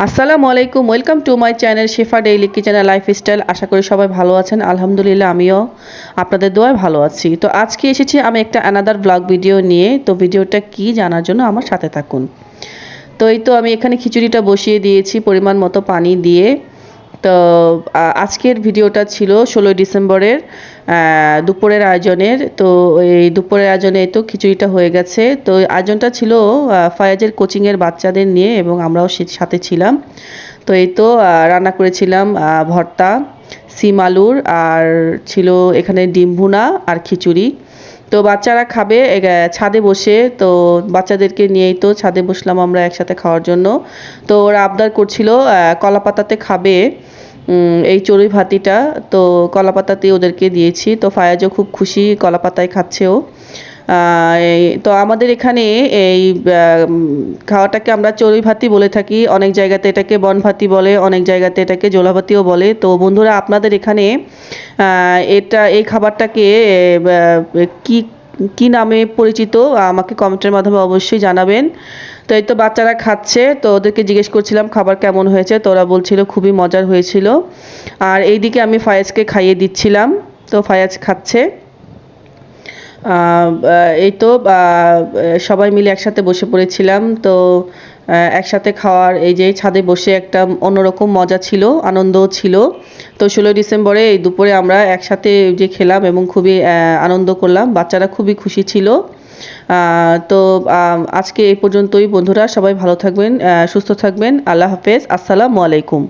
আসসালামু আলাইকুম, welcome to my channel Shefa daily kitchen and lifestyle. আশা করি সবাই ভালো আছেন। আলহামদুলিল্লাহ আমিও আপনাদের দোয়ায় ভালো আছি। তো আজকে এসেছি আমি একটা অ্যানাদার ব্লগ ভিডিও নিয়ে। তো ভিডিওটা কি জানার জন্য আমার সাথে থাকুন। তো এই তো আমি এখানে খিচুড়িটা বসিয়ে দিয়েছি পরিমাণ মতো পানি দিয়ে। তো আজকের ভিডিওটা ছিল 16 ডিসেম্বরের দুপুরের আয়োজনের। তো এই দুপুরের আয়োজনে তো খিচুড়িটা হয়ে গেছে। তো আয়োজনটা ছিল ফায়াজের কোচিংয়ের বাচ্চাদের নিয়ে এবং আমরাও সাথে ছিলাম। তো এই তো রান্না করেছিলাম ভর্তা, সিম আলুর, আর ছিল এখানে ডিম ভুনা আর খিচুড়ি। তো বাচ্চারা খাবে ছাদে বসে। তো বাচ্চাদেরকে নিয়েই তো ছাদে বসলাম আমরা একসাথে খাওয়ার জন্য। তো ওরা আবদার করছিল কলা পাতাতে খাবে এই চড়ুই ভাতিটা। তো কলা পাতাতে ওদেরকে দিয়েছি। তো ফায়াজও খুব খুশি, কলা পাতায় খাচ্ছে ও। তো আমাদের এখানে এই খাওয়াটাকে আমরা চড়ুই ভাতি বলে থাকি। অনেক জায়গাতে এটাকে বনভাতি বলে, অনেক জায়গাতে এটাকে জোলাভাতিও বলে। তো বন্ধুরা, আপনাদের এখানে এই খাবারটাকে কি কি নামে পরিচিত আমাকে কমেন্টের মাধ্যমে অবশ্যই জানাবেন। তো এই তো বাচ্চারা খাচ্ছে। তো ওদেরকে জিজ্ঞেস করছিলাম খাবার কেমন হয়েছে। তো ওরা বলছিল খুবই মজার হয়েছিল। আর এইদিকে আমি ফায়াজকে খাইয়ে দিচ্ছিলাম। তো ফায়াজ খাচ্ছে। এই তো সবাই মিলে একসাথে বসে পড়েছিলাম। তো একসাথে খাওয়ার এই যে ছাদে বসে একটা অন্যরকম মজা ছিল, আনন্দও ছিল। তো 16 ডিসেম্বরে এই দুপুরে আমরা একসাথে যে খেলাম এবং খুবই আনন্দ করলাম। বাচ্চারা খুবই খুশি ছিল। তো আজকে এই পর্যন্তই বন্ধুরা, সবাই ভালো থাকবেন, সুস্থ থাকবেন। আল্লাহ হাফেজ, আসসালামু আলাইকুম।